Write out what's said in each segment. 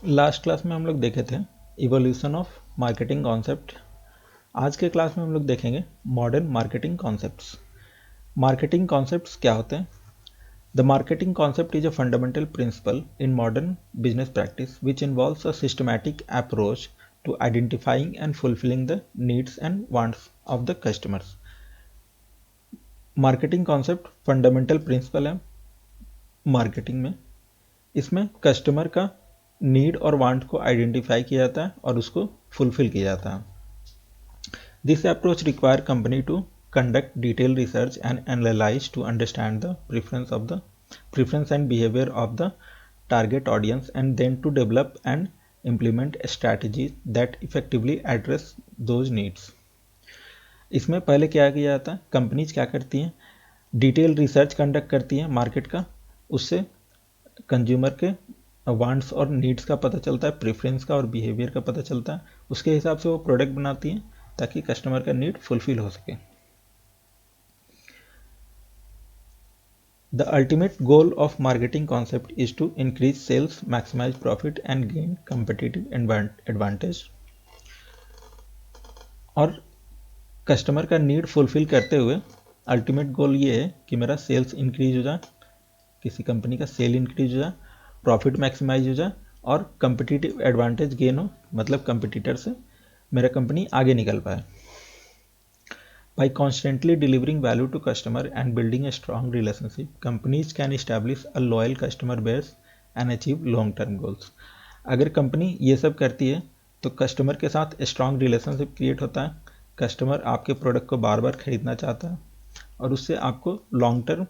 Last class में हम लोग देखे थे इवोल्यूशन ऑफ मार्केटिंग कॉन्सेप्ट। आज के क्लास में हम लोग देखेंगे modern marketing concepts. Marketing concepts क्या होते हैं? The marketing concept is a fundamental principle in modern business practice which involves a systematic approach to identifying and fulfilling the needs and wants of the customers. Marketing concept fundamental principle है marketing में। इसमें customer का need और want को identify किया जाता है और उसको फुलफिल किया जाता है। This approach require company to conduct detailed research and analyze to understand the preference and behavior of the target audience and then to develop and implement strategies that effectively address those needs। इसमें पहले क्या किया जाता है, companies क्या करती हैं, detail research conduct करती हैं मार्केट का, उससे कंज्यूमर के वांट्स और नीड्स का पता चलता है, प्रेफरेंस का और बिहेवियर का पता चलता है, उसके हिसाब से वो प्रोडक्ट बनाती हैं ताकि कस्टमर का नीड फुलफिल हो सके। The ultimate goal of marketing concept is to increase sales, maximize profit and gain competitive advantage। और कस्टमर का नीड फुलफिल करते हुए अल्टीमेट गोल ये है कि मेरा सेल्स इंक्रीज हो जाए, किसी कंपनी का सेल इंक्रीज हो जाए, प्रॉफिट मैक्सिमाइज हो जाए और कंपिटिटिव एडवांटेज गेन हो, मतलब कंपिटिटर से मेरा कंपनी आगे निकल पाए। By constantly delivering value to customer and building a strong relationship, companies can establish a loyal customer base and achieve long-term goals। अगर कंपनी ये सब करती है तो कस्टमर के साथ स्ट्रांग रिलेशनशिप क्रिएट होता है, कस्टमर आपके प्रोडक्ट को बार बार खरीदना चाहता है और उससे आपको लॉन्ग टर्म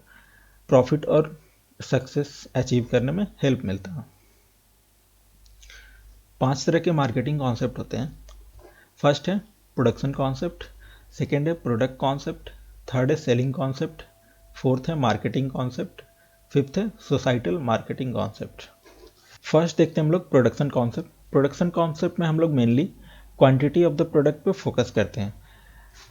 प्रॉफिट और सक्सेस अचीव करने में हेल्प मिलता है। 5 तरह के मार्केटिंग कॉन्सेप्ट होते हैं। फर्स्ट है प्रोडक्शन कॉन्सेप्ट, सेकेंड है प्रोडक्ट कॉन्सेप्ट, थर्ड है सेलिंग कॉन्सेप्ट, फोर्थ है मार्केटिंग कॉन्सेप्ट, फिफ्थ है सोसाइटल मार्केटिंग कॉन्सेप्ट। फर्स्ट देखते हैं हम लोग प्रोडक्शन कॉन्सेप्ट। प्रोडक्शन कॉन्सेप्ट में हम लोग mainly quantity of the product पे फोकस करते हैं।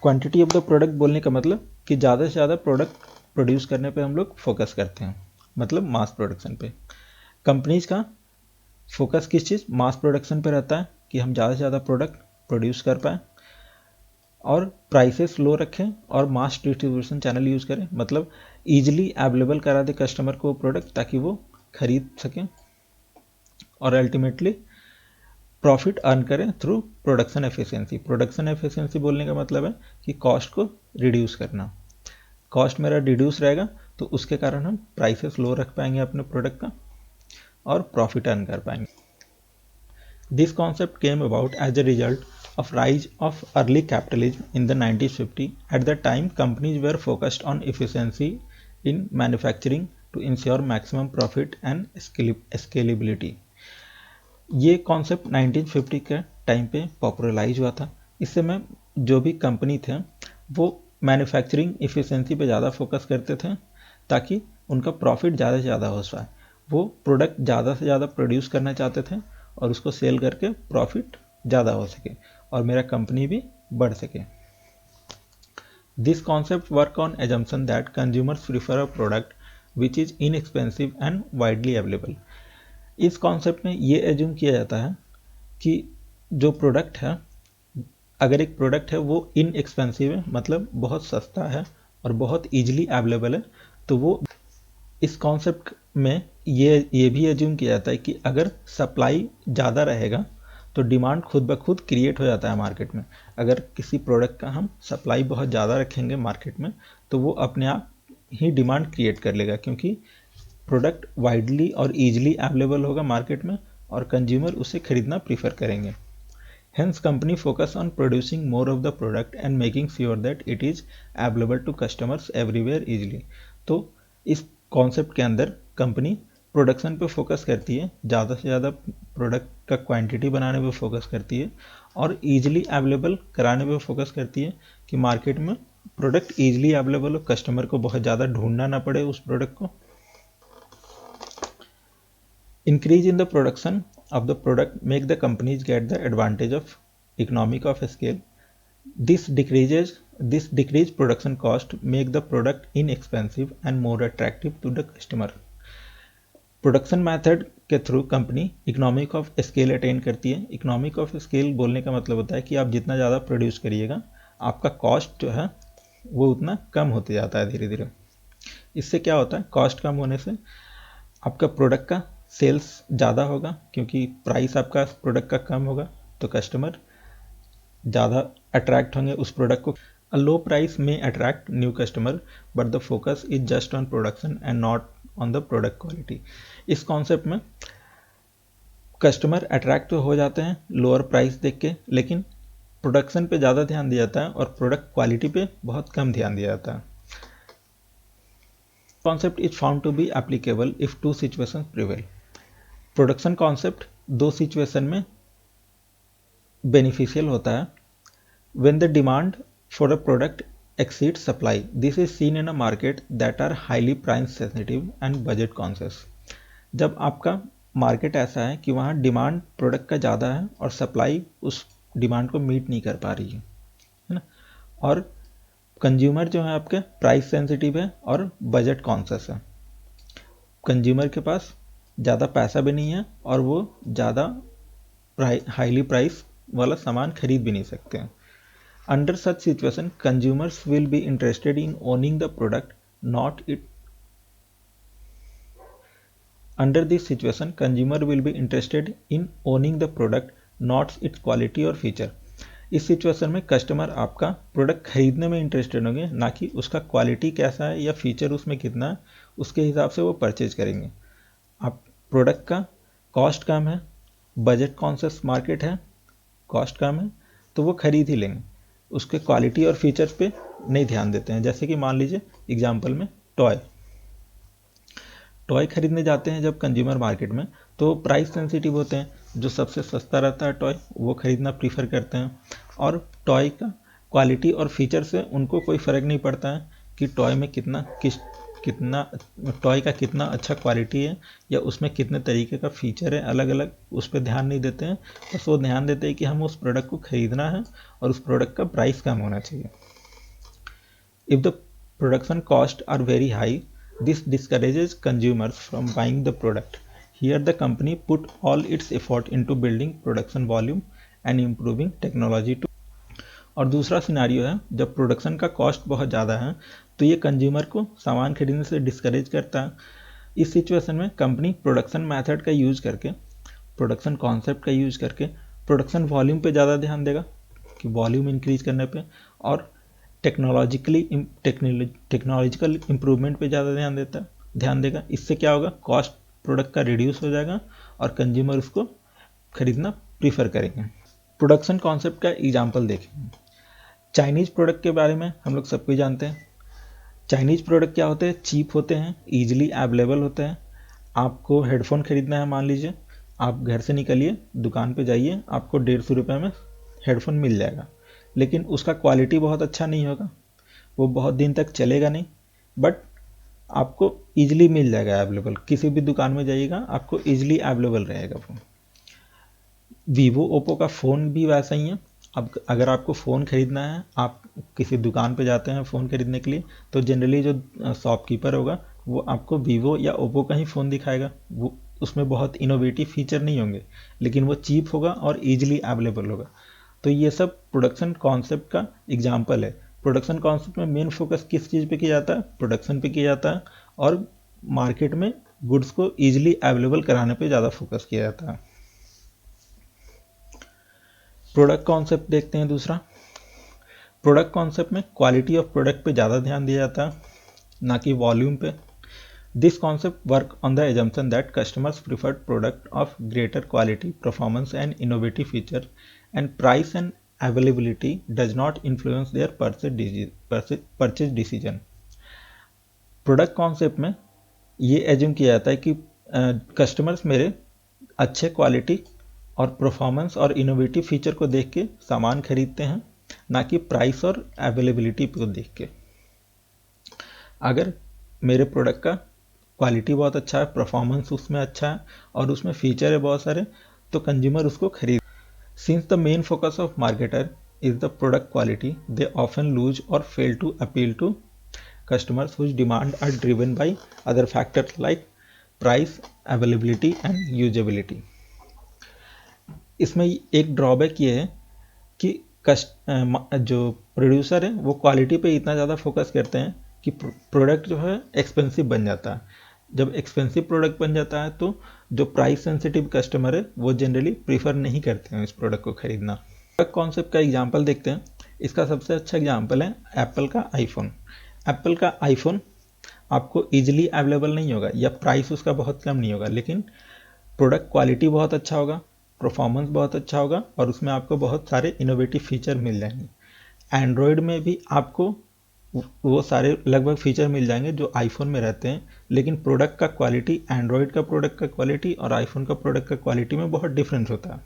क्वांटिटी ऑफ द प्रोडक्ट बोलने का मतलब कि ज़्यादा से ज़्यादा प्रोडक्ट प्रोड्यूस करने पे हम लोग फोकस करते हैं, मतलब मास प्रोडक्शन पे। कंपनीज का फोकस किस चीज़, मास प्रोडक्शन पे रहता है कि हम ज़्यादा से ज़्यादा प्रोडक्ट प्रोड्यूस कर पाएँ और प्राइसेस लो रखें और मास डिस्ट्रीब्यूशन चैनल यूज़ करें, मतलब ईजिली अवेलेबल करा दे कस्टमर को प्रोडक्ट ताकि वो खरीद सकें और अल्टीमेटली प्रॉफिट अर्न करें through production efficiency. Production efficiency बोलने का मतलब है कि कॉस्ट को रिड्यूस करना। कॉस्ट मेरा रिड्यूस रहेगा तो उसके कारण हम प्राइसेस लो रख पाएंगे अपने प्रोडक्ट का और प्रॉफिट अर्न कर पाएंगे। This concept came about as a result of rise of early capitalism in the 1950। At that time, companies were focused on efficiency in manufacturing to ensure maximum profit and scalability। ये concept 1950 के time पे popularise हुआ था। इससे में जो भी company थे वो मैन्युफैक्चरिंग इफ़िशेंसी पे ज़्यादा फोकस करते थे ताकि उनका प्रॉफिट ज़्यादा से ज़्यादा हो पाए। वो प्रोडक्ट ज़्यादा से ज़्यादा प्रोड्यूस करना चाहते थे और उसको सेल करके प्रॉफिट ज़्यादा हो सके और मेरा कंपनी भी बढ़ सके। This concept work on assumption that consumers prefer a product which is inexpensive and widely available. इस कॉन्सेप्ट में ये एज्यूम किया जाता है कि जो प्रोडक्ट है, अगर एक प्रोडक्ट है वो इनएक्सपेंसिव है, मतलब बहुत सस्ता है और बहुत ईजिली अवेलेबल है, तो वो इस कॉन्सेप्ट में ये भी एज्यूम किया जाता है कि अगर सप्लाई ज़्यादा रहेगा तो डिमांड खुद ब खुद क्रिएट हो जाता है मार्केट में। अगर किसी प्रोडक्ट का हम सप्लाई बहुत ज़्यादा रखेंगे मार्केट में तो वो अपने आप ही डिमांड क्रिएट कर लेगा, क्योंकि प्रोडक्ट वाइडली और ईजिली अवेलेबल होगा मार्केट में और कंज्यूमर उसे खरीदना प्रीफर करेंगे। Hence, company focus on producing more of the product and making sure that it is available to customers everywhere easily। तो इस कॉन्सेप्ट के अंदर कंपनी प्रोडक्शन पे फोकस करती है, ज़्यादा से ज़्यादा प्रोडक्ट का क्वांटिटी बनाने पे फोकस करती है और ईजिली अवेलेबल कराने पे फोकस करती है कि मार्केट में प्रोडक्ट ईजिली अवेलेबल हो, कस्टमर को बहुत ज़्यादा ढूंढना ना पड़े उस प्रोडक्ट को। Increase in the production of the product make the companies get the advantage of economic of scale। This decreased production cost make the product inexpensive and more attractive to the customer। Production method के through company economic of scale attain करती है। Economic of scale बोलने का मतलब होता है कि आप जितना ज़्यादा प्रोड्यूस करिएगा आपका कॉस्ट जो है वो उतना कम होते जाता है धीरे धीरे। इससे क्या होता है, कॉस्ट कम होने से आपका प्रोडक्ट का सेल्स ज़्यादा होगा, क्योंकि प्राइस आपका प्रोडक्ट का कम होगा तो कस्टमर ज़्यादा अट्रैक्ट होंगे उस प्रोडक्ट को। अ लो प्राइस में attract new customer but the focus is just on production and not on the product quality. इस कॉन्सेप्ट में कस्टमर अट्रैक्ट तो हो जाते हैं लोअर प्राइस देख के, लेकिन प्रोडक्शन पे ज़्यादा ध्यान दिया जाता है और प्रोडक्ट क्वालिटी पे बहुत कम ध्यान दिया जाता है। Concept is found to be applicable if two situation prevail. Production concept दो सिचुएशन में बेनिफिशियल होता है। When the demand for a product exceeds supply, this is seen in a market that are highly price sensitive and budget conscious। जब आपका market ऐसा है कि वहाँ डिमांड प्रोडक्ट का ज़्यादा है और सप्लाई उस डिमांड को मीट नहीं कर पा रही है ना, और कंज्यूमर जो है आपके प्राइस सेंसिटिव है और बजट कॉन्शियस है। कंज्यूमर के पास ज़्यादा पैसा भी नहीं है और वो ज़्यादा हाईली प्राइस वाला सामान खरीद भी नहीं सकते हैं। Under such situation, consumers will be interested in owning the product, not it. Under this situation, consumer will be interested in owning the product, not its quality or feature। इस situation में customer आपका product खरीदने में interested होंगे, ना कि उसका quality कैसा है या फीचर उसमें कितना है, उसके हिसाब से वो परचेज करेंगे। आप प्रोडक्ट का कॉस्ट कम है, बजट कॉन्शियस मार्केट है, कॉस्ट कम है तो वो खरीद ही लेंगे, उसके क्वालिटी और फीचर्स पे नहीं ध्यान देते हैं। जैसे कि मान लीजिए एग्जांपल में टॉय खरीदने जाते हैं जब कंज्यूमर मार्केट में, तो प्राइस सेंसिटिव होते हैं, जो सबसे सस्ता रहता है टॉय वो खरीदना प्रीफर करते हैं, और टॉय का क्वालिटी और फीचर से उनको कोई फ़र्क नहीं पड़ता है कि टॉय में टॉय का कितना अच्छा क्वालिटी है या उसमें कितने तरीके का फीचर है, अलग अलग उस पर ध्यान नहीं देते हैं। बस वो ध्यान देते हैं कि हम उस प्रोडक्ट को खरीदना है और उस प्रोडक्ट का प्राइस कम होना चाहिए। If the production cost are very high, this discourages consumers from buying the product. Here the company put all its effort into building production volume and improving technology to. और दूसरा scenario है जब production का cost बहुत ज़्यादा है तो ये कंज्यूमर को सामान खरीदने से डिस्करेज करता है। इस सिचुएशन में कंपनी प्रोडक्शन मेथड का यूज़ करके, प्रोडक्शन कॉन्सेप्ट का यूज़ करके प्रोडक्शन वॉल्यूम पे ज़्यादा ध्यान देगा कि वॉल्यूम इंक्रीज करने पे, और टेक्नोलॉजिकल इम्प्रूवमेंट पे ज़्यादा ध्यान देगा। इससे क्या होगा, कॉस्ट प्रोडक्ट का रिड्यूस हो जाएगा और कंज्यूमर उसको खरीदना प्रीफर करेंगे। प्रोडक्शन कॉन्सेप्ट का एग्जाम्पल देखें। चाइनीज़ प्रोडक्ट के बारे में हम लोग सबको जानते हैं। चाइनीज़ प्रोडक्ट क्या होते हैं, चीप होते हैं, ईजिली अवेलेबल होते हैं। आपको हेडफोन खरीदना है, मान लीजिए आप घर से निकलिए, दुकान पे जाइए, आपको 150 रुपये में हेडफोन मिल जाएगा, लेकिन उसका क्वालिटी बहुत अच्छा नहीं होगा, वो बहुत दिन तक चलेगा नहीं, बट आपको ईजिली मिल जाएगा अवेलेबल। किसी भी दुकान में जाइएगा आपको ईजिली अवेलेबल रहेगा फ़ोन। वीवो ओप्पो का फ़ोन भी वैसा ही है। अब अगर आपको फ़ोन ख़रीदना है, आप किसी दुकान पे जाते हैं फ़ोन ख़रीदने के लिए, तो जनरली जो शॉपकीपर होगा वो आपको वीवो या ओप्पो का ही फ़ोन दिखाएगा। वो उसमें बहुत इनोवेटिव फीचर नहीं होंगे, लेकिन वो चीप होगा और ईजिली अवेलेबल होगा। तो ये सब प्रोडक्शन कॉन्सेप्ट का एग्जाम्पल है। प्रोडक्शन कॉन्सेप्ट में मेन फोकस किस चीज़ पे किया जाता है, प्रोडक्शन पे किया जाता है, और मार्केट में गुड्स को ईजिली अवेलेबल कराने पे ज़्यादा फोकस किया जाता है। प्रोडक्ट कॉन्सेप्ट देखते हैं दूसरा। प्रोडक्ट कॉन्सेप्ट में क्वालिटी ऑफ प्रोडक्ट पे ज़्यादा ध्यान दिया जाता है, ना कि वॉल्यूम पे। This concept work on the assumption that customers preferred product of greater quality, performance and innovative feature, and price and availability does not influence their purchase decision. Product concept में ये एज्यूम किया जाता है कि customers मेरे अच्छे quality और performance और इनोवेटिव फीचर को देख के सामान खरीदते हैं, ना कि प्राइस और अवेलेबिलिटी को देख के। अगर मेरे प्रोडक्ट का क्वालिटी बहुत अच्छा है, परफॉर्मेंस उसमें अच्छा है और उसमें फीचर है बहुत सारे, तो कंज्यूमर उसको खरीद। Since the main focus of marketer is the product quality, they often lose or fail to appeal to customers whose demand are driven by other factors like price, availability and usability. इसमें एक drawback ये है कि जो producer है वो quality पे इतना ज़्यादा फोकस करते हैं कि प्रोडक्ट जो है एक्सपेंसिव बन जाता है। जब एक्सपेंसिव प्रोडक्ट बन जाता है तो जो प्राइस सेंसिटिव कस्टमर है वो जनरली प्रीफर नहीं करते हैं इस प्रोडक्ट को खरीदना। प्रोडक्ट कॉन्सेप्ट का एग्जांपल देखते हैं। इसका सबसे अच्छा एग्जांपल है एप्पल का आईफोन। एप्पल का आईफोन आपको ईजिली अवेलेबल नहीं होगा या प्राइस उसका बहुत कम नहीं होगा, लेकिन प्रोडक्ट क्वालिटी बहुत अच्छा होगा, परफॉर्मेंस बहुत अच्छा होगा और उसमें आपको बहुत सारे इनोवेटिव फीचर मिल जाएंगे। एंड्रॉयड में भी आपको वो सारे लगभग फीचर मिल जाएंगे जो आईफोन में रहते हैं, लेकिन प्रोडक्ट का क्वालिटी, एंड्रॉयड का प्रोडक्ट का क्वालिटी और आईफोन का प्रोडक्ट का क्वालिटी में बहुत डिफरेंस होता है।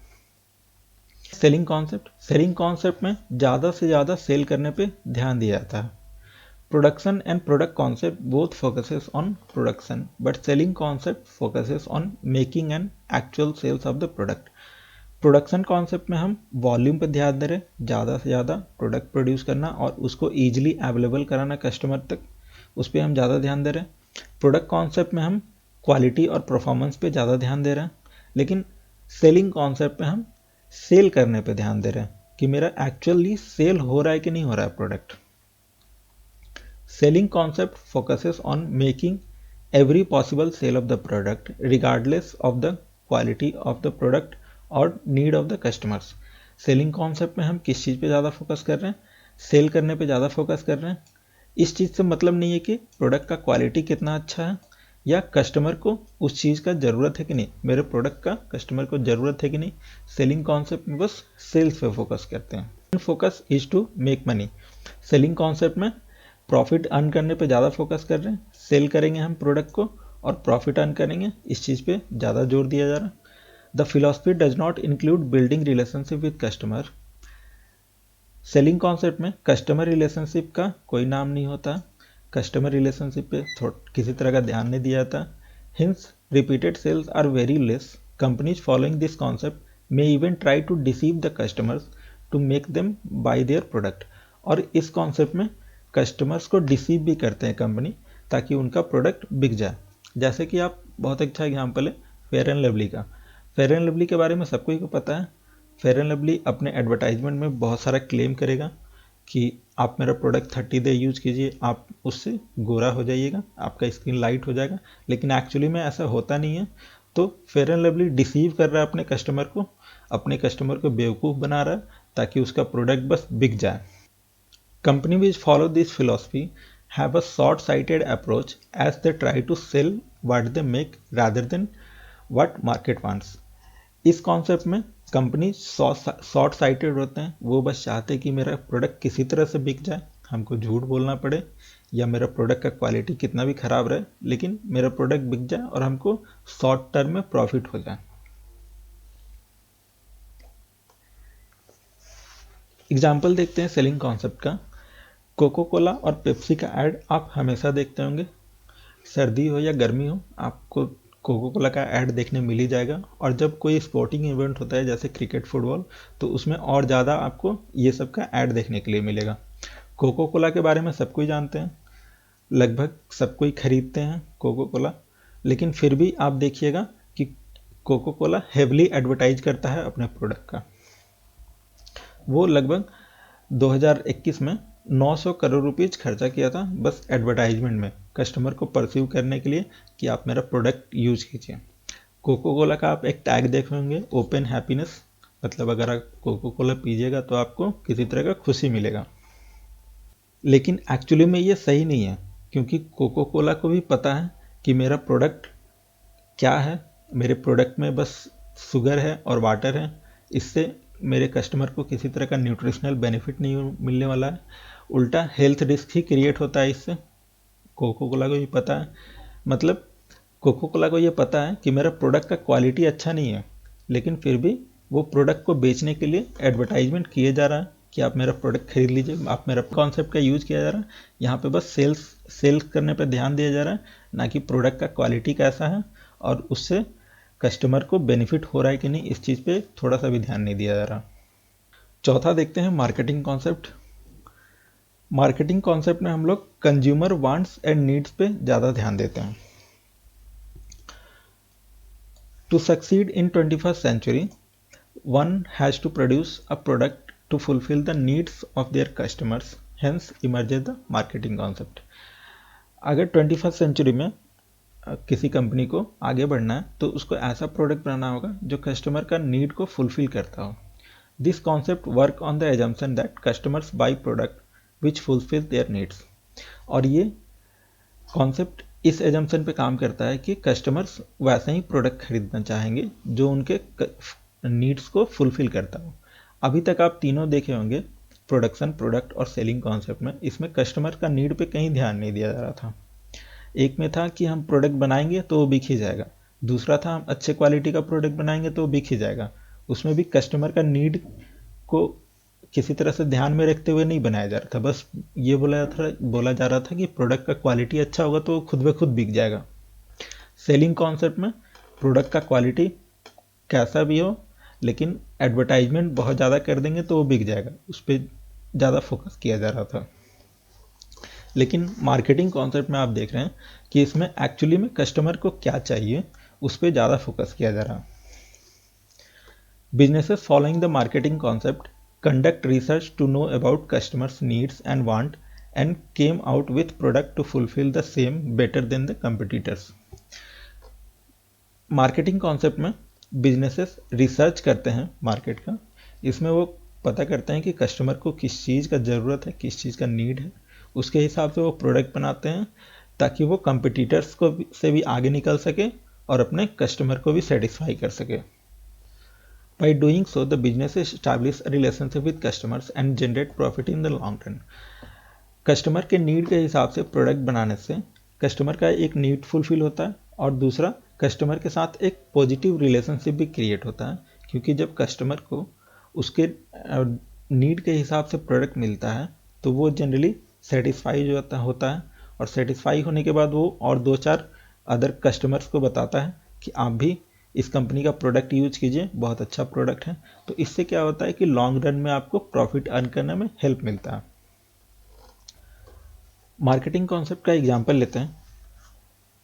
सेलिंग कॉन्सेप्ट में ज़्यादा से ज़्यादा सेल करने पे ध्यान दिया जाता है। Production and product concept both focuses on production, but selling concept focuses on making an actual sales of the product. Production concept में हम वॉल्यूम पर ध्यान दे रहे हैं, ज़्यादा से ज़्यादा प्रोडक्ट प्रोड्यूस करना और उसको ईजिली अवेलेबल कराना कस्टमर तक, उस पर हम ज़्यादा ध्यान दे रहे हैं। प्रोडक्ट कॉन्सेप्ट में हम क्वालिटी और परफॉर्मेंस पे ज़्यादा ध्यान दे रहे हैं, लेकिन सेलिंग कॉन्सेप्ट में हम सेल करने पे ध्यान दे रहे हैं कि मेरा एक्चुअली सेल हो रहा है कि नहीं हो रहा है product. Selling concept focuses on making every possible sale of the product regardless of the quality of the product or need of the customers. Selling concept में हम किस चीज़ पे ज़्यादा फोकस कर रहे हैं? सेल करने पे ज़्यादा फोकस कर रहे हैं। इस चीज़ से मतलब नहीं है कि प्रोडक्ट का क्वालिटी कितना अच्छा है या कस्टमर को उस चीज़ का ज़रूरत है कि नहीं, मेरे प्रोडक्ट का कस्टमर को ज़रूरत है कि नहीं। सेलिंग कॉन्सेप्ट में बस सेल्स पे फोकस करते हैं। Focus is to make money. Selling concept में प्रॉफिट अर्न करने पे ज़्यादा फोकस कर रहे हैं, सेल करेंगे हम प्रोडक्ट को और प्रॉफिट अर्न करेंगे, इस चीज़ पे ज़्यादा जोर दिया जा रहा है। The philosophy does not include building relationship with customer. Selling concept में कस्टमर रिलेशनशिप का कोई नाम नहीं होता, कस्टमर रिलेशनशिप पे किसी तरह का ध्यान नहीं दिया जाता। Hence repeated sales are very less. Companies following this concept may even try to deceive the customers to make them buy their product. और इस कॉन्सेप्ट में कस्टमर्स को डिसीव भी करते हैं कंपनी ताकि उनका प्रोडक्ट बिक जाए। जैसे कि आप, बहुत अच्छा एग्जांपल है फेयर एंड लवली का। फेयर एंड लवली के बारे में सबको ही को पता है। फेयर एंड लवली अपने एडवर्टाइजमेंट में बहुत सारा क्लेम करेगा कि आप मेरा प्रोडक्ट 30 डे यूज कीजिए, आप उससे गोरा हो जाइएगा, आपका स्किन लाइट हो जाएगा, लेकिन एक्चुअली में ऐसा होता नहीं है। तो फेयर एंड लवली डिसीव कर रहा है अपने कस्टमर को बेवकूफ़ बना रहा है ताकि उसका प्रोडक्ट बस बिक जाए। Companies which follow this philosophy have a short-sighted approach as they try to sell what they make rather than what market wants. इस कॉन्सेप्ट में कंपनी शॉर्ट साइटेड होते हैं, वो बस चाहते हैं कि मेरा प्रोडक्ट किसी तरह से बिक जाए, हमको झूठ बोलना पड़े या मेरा प्रोडक्ट का क्वालिटी कितना भी खराब रहे, लेकिन मेरा प्रोडक्ट बिक जाए और हमको शॉर्ट टर्म में प्रॉफिट हो जाए। एग्जाम्पल देखते हैं सेलिंग कॉन्सेप्ट का। कोको कोला और पेप्सी का ऐड आप हमेशा देखते होंगे, सर्दी हो या गर्मी हो आपको कोको कोला का ऐड देखने मिल ही जाएगा। और जब कोई स्पोर्टिंग इवेंट होता है जैसे क्रिकेट, फुटबॉल, तो उसमें और ज़्यादा आपको ये सब का ऐड देखने के लिए मिलेगा। कोको कोला के बारे में सब कोई जानते हैं, लगभग सब कोई खरीदते हैं कोको कोला, लेकिन फिर भी आप देखिएगा कि कोको कोला हेवली एडवर्टाइज करता है अपने प्रोडक्ट का। वो लगभग 2021 में 900 करोड़ रुपीज़ खर्चा किया था बस एडवर्टाइजमेंट में, कस्टमर को परसीव करने के लिए कि आप मेरा प्रोडक्ट यूज कीजिए। कोको कोला का आप एक टैग देख होंगे, ओपन हैप्पीनेस, मतलब अगर आप कोको कोला पीजिएगा तो आपको किसी तरह का खुशी मिलेगा। लेकिन एक्चुअली में ये सही नहीं है, क्योंकि कोको कोला को भी पता है कि मेरा प्रोडक्ट क्या है, मेरे प्रोडक्ट में बस शुगर है और वाटर है, इससे मेरे कस्टमर को किसी तरह का न्यूट्रिशनल बेनिफिट नहीं मिलने वाला है, उल्टा हेल्थ रिस्क ही क्रिएट होता है इससे। कोको कोला को भी पता है, मतलब कोको कोला को ये पता है कि मेरा प्रोडक्ट का क्वालिटी अच्छा नहीं है, लेकिन फिर भी वो प्रोडक्ट को बेचने के लिए एडवर्टाइजमेंट किए जा रहा है कि आप मेरा प्रोडक्ट खरीद लीजिए, आप मेरा कॉन्सेप्ट का यूज़ किया जा रहा है। यहाँ पे बस सेल्स करने पर ध्यान दिया जा रहा है, ना कि प्रोडक्ट का क्वालिटी कैसा है और उससे कस्टमर को बेनिफिट हो रहा है कि नहीं, इस चीज़ पे थोड़ा सा भी ध्यान नहीं दिया जा रहा। चौथा देखते हैं मार्केटिंग कॉन्सेप्ट। मार्केटिंग कॉन्सेप्ट में हम लोग कंज्यूमर वांट्स एंड नीड्स पे ज़्यादा ध्यान देते हैं। To succeed in 21st century, one has to produce a product to fulfill the needs of their customers. Hence emerges the marketing concept. अगर 21st century में किसी कंपनी को आगे बढ़ना है तो उसको ऐसा प्रोडक्ट बनाना होगा जो कस्टमर का नीड को फुलफिल करता हो. This concept work on the assumption that customers by product which fulfil there needs. और ये कॉन्सेप्ट इस एजम्पशन पे काम करता है कि कस्टमर्स वैसा ही प्रोडक्ट खरीदना चाहेंगे जो उनके नीड्स को फुलफिल करता हो. अभी तक आप तीनों देखे होंगे, प्रोडक्शन, प्रोडक्ट और सेलिंग कॉन्सेप्ट में. इसमें कस्टमर का नीड पे कहीं ध्यान नहीं दिया जा रहा था. एक में था कि हम प्रोडक्ट बनाएंगे तो वो बिक ही जाएगा. दूसरा था हम अच्छे क्वालिटी का प्रोडक्ट बनाएंगे तो वो बिक ही जाएगा. उसमें भी कस्टमर का नीड को किसी तरह से ध्यान में रखते हुए नहीं बनाया जा रहा था. बस ये बोला जा रहा था कि प्रोडक्ट का क्वालिटी अच्छा होगा तो वो खुद ब खुद बिक जाएगा. सेलिंग कॉन्सेप्ट में प्रोडक्ट का क्वालिटी कैसा भी हो, लेकिन एडवर्टाइजमेंट बहुत ज़्यादा कर देंगे तो वो बिक जाएगा, उस पर ज़्यादा फोकस किया जा रहा था. लेकिन मार्केटिंग कॉन्सेप्ट में आप देख रहे हैं कि इसमें एक्चुअली में कस्टमर को क्या चाहिए उस पर ज़्यादा फोकस किया जा रहा है. Businesses following the marketing concept conduct research to know about customers' needs and want and came out with product to fulfill the same better than the competitors. Marketing concept में बिजनेसेस रिसर्च करते हैं market का. इसमें वो पता करते हैं कि कस्टमर को किस चीज़ का ज़रूरत है, किस चीज़ का नीड है, उसके हिसाब से वो प्रोडक्ट बनाते हैं ताकि वो कंपिटिटर्स को से भी आगे निकल सके और अपने कस्टमर को भी सेटिस्फाई कर सके. By doing so, the businesses establish a relationship with customers and generate profit in the long run. Customer के नीड के हिसाब से प्रोडक्ट बनाने से कस्टमर का एक नीड फुलफिल होता है और दूसरा कस्टमर के साथ एक पॉजिटिव रिलेशनशिप भी क्रिएट होता है. क्योंकि जब कस्टमर को उसके नीड के हिसाब से प्रोडक्ट मिलता है तो वो जनरली सेटिस्फाई होता है और सेटिस्फाई होने के बाद वो और 2-4 अदर कस्टमर्स को बताता है कि आप भी इस कंपनी का प्रोडक्ट यूज कीजिए, बहुत अच्छा प्रोडक्ट है. तो इससे क्या होता है कि लॉन्ग रन में आपको प्रॉफिट अर्न करने में हेल्प मिलता है. मार्केटिंग कॉन्सेप्ट का एग्जांपल लेते हैं.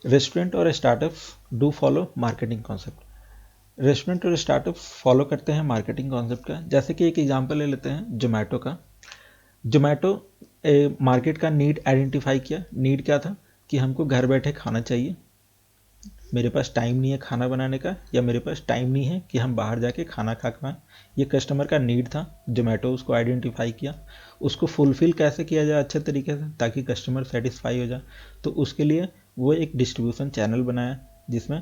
रेस्टोरेंट और startups do follow marketing concept. Restaurant और स्टार्टअप्स फॉलो करते हैं मार्केटिंग कॉन्सेप्ट का. जैसे कि एक एग्जांपल ले लेते हैं जोमेटो का. जोमेटो मार्केट का नीड आइडेंटिफाई किया. नीड क्या था कि हमको घर बैठे खाना चाहिए, मेरे पास टाइम नहीं है खाना बनाने का, या मेरे पास टाइम नहीं है कि हम बाहर जाके खाना खा पाएँ. ये कस्टमर का नीड था. जोमेटो उसको आइडेंटिफाई किया. उसको फुलफिल कैसे किया जाए अच्छे तरीके से ताकि कस्टमर सेटिस्फाई हो जाए. तो उसके लिए वो एक डिस्ट्रीब्यूशन चैनल बनाया जिसमें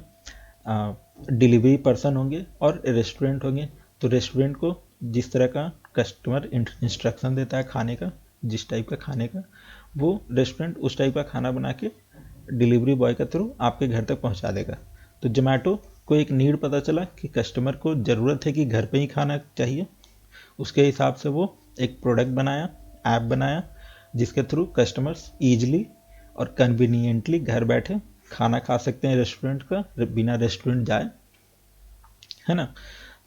डिलीवरी पर्सन होंगे और रेस्टोरेंट होंगे. तो रेस्टोरेंट को जिस तरह का कस्टमर इंस्ट्रक्शन देता है खाने का, जिस टाइप का खाने का, वो रेस्टोरेंट उस टाइप का खाना बना के डिलीवरी बॉय के थ्रू आपके घर तक पहुंचा देगा. तो जोमेटो को एक नीड पता चला कि कस्टमर को ज़रूरत है कि घर पे ही खाना चाहिए. उसके हिसाब से वो एक प्रोडक्ट बनाया, ऐप बनाया, जिसके थ्रू कस्टमर्स ईजिली और कन्वीनियंटली घर बैठे खाना खा सकते हैं रेस्टोरेंट का बिना रेस्टोरेंट जाए, है ना.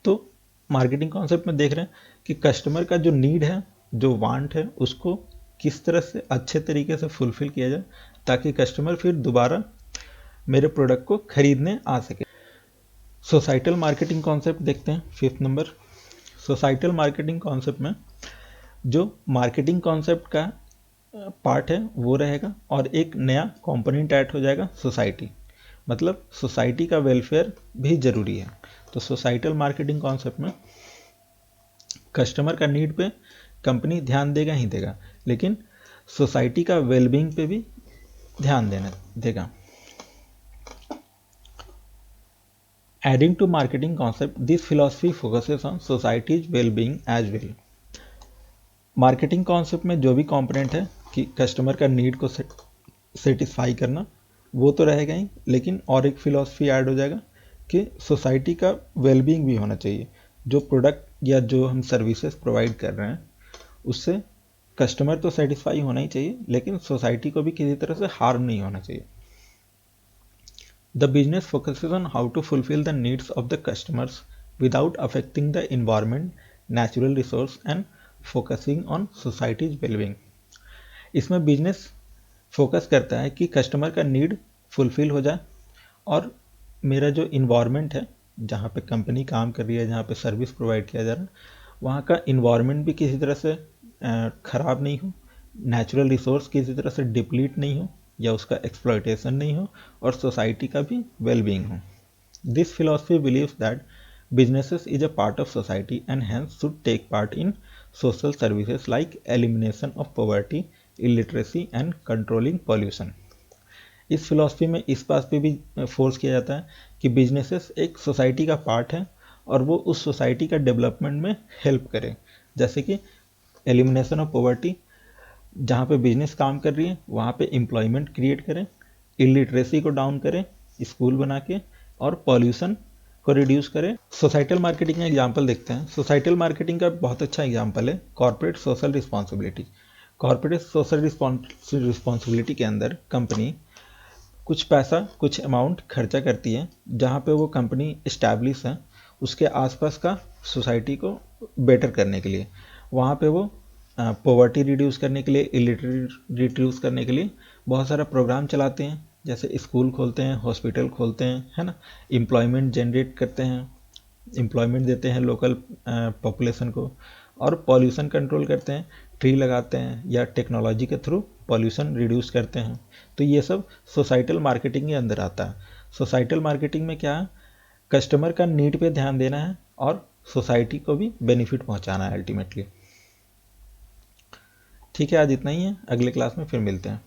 तो मार्केटिंग कॉन्सेप्ट में देख रहे हैं कि कस्टमर का जो नीड है, जो वांट है, उसको किस तरह से अच्छे तरीके से फुलफिल किया जाए ताकि कस्टमर फिर दोबारा मेरे प्रोडक्ट को खरीदने आ सके. सोसाइटल मार्केटिंग कॉन्सेप्ट देखते हैं. 5th number, societal marketing concept में जो मार्केटिंग कॉन्सेप्ट का पार्ट है वो रहेगा और एक नया कंपोनेंट ऐड हो जाएगा, सोसाइटी. मतलब सोसाइटी का वेलफेयर भी ज़रूरी है. तो सोसाइटल मार्केटिंग कॉन्सेप्ट में कस्टमर का नीड पे कंपनी ध्यान देगा ही देगा, लेकिन सोसाइटी का वेलबींग पे भी ध्यान देगा. Adding to marketing concept, this philosophy focuses on society's wellbeing as well. Marketing concept में जो भी कंपोनेंट है कि कस्टमर का नीड को सेटिस्फाई करना, वो तो रहेगा ही, लेकिन और एक फिलॉसफी ऐड हो जाएगा कि सोसाइटी का वेलबींग भी होना चाहिए. जो प्रोडक्ट या जो हम सर्विसेज प्रोवाइड कर रहे हैं उससे कस्टमर तो सेटिस्फाई होना ही चाहिए, लेकिन सोसाइटी को भी किसी तरह से हार्म नहीं होना चाहिए. The business focuses on how to fulfil the needs of the customers without affecting the environment, natural resource and focusing on society's wellbeing. इसमें बिजनेस फोकस करता है कि कस्टमर का नीड फुलफिल हो जाए और मेरा जो इन्वायरमेंट है जहाँ पे कंपनी काम कर रही है, जहाँ पे सर्विस प्रोवाइड किया जा रहा है, वहाँ का इन्वायरमेंट भी किसी तरह से ख़राब नहीं हो, नेचुरल रिसोर्स किसी तरह से डिप्लीट नहीं हो या उसका एक्सप्लॉयटेशन नहीं हो, और सोसाइटी का भी वेल बीइंग हो। This philosophy believes that businesses is a part of society and hence should take part in social services like elimination of poverty, illiteracy and controlling pollution। इस फिलॉसफी में इस बात पे भी फोर्स किया जाता है कि बिजनेसेस एक सोसाइटी का पार्ट है और वो उस सोसाइटी का डेवलपमेंट में हेल्प करे, जैसे कि एलिमिनेशन ऑफ पॉवर्टी, जहाँ पे बिजनेस काम कर रही है वहाँ पे एम्प्लॉयमेंट क्रिएट करें, इलिटरेसी को डाउन करें स्कूल बना के, और पॉल्यूशन को रिड्यूस करें। सोसाइटल मार्केटिंग का एग्जांपल देखते हैं। सोसाइटल मार्केटिंग का बहुत अच्छा एग्जांपल है corporate social responsibility. Corporate social responsibility के अंदर कंपनी कुछ पैसा, कुछ अमाउंट खर्चा करती है, जहाँ पे वो कंपनी इस्टेब्लिश है उसके आसपास का सोसाइटी को बेटर करने के लिए। वहाँ पे वो पॉवर्टी रिड्यूस करने के लिए, इलिटरेसी रिड्यूस करने के लिए बहुत सारा प्रोग्राम चलाते हैं, जैसे स्कूल खोलते हैं, हॉस्पिटल खोलते हैं, है ना, एम्प्लॉयमेंट जनरेट करते हैं, एम्प्लॉयमेंट देते हैं लोकल पॉपुलेशन को, और पॉल्यूशन कंट्रोल करते हैं, ट्री लगाते हैं या टेक्नोलॉजी के थ्रू पॉल्यूशन रिड्यूस करते हैं। तो ये सब सोसाइटल मार्केटिंग के अंदर आता है। सोसाइटल मार्केटिंग में क्या है, कस्टमर का नीड पे ध्यान देना है और सोसाइटी को भी बेनिफिट पहुंचाना है अल्टीमेटली। ठीक है, आज इतना ही है, अगले क्लास में फिर मिलते हैं।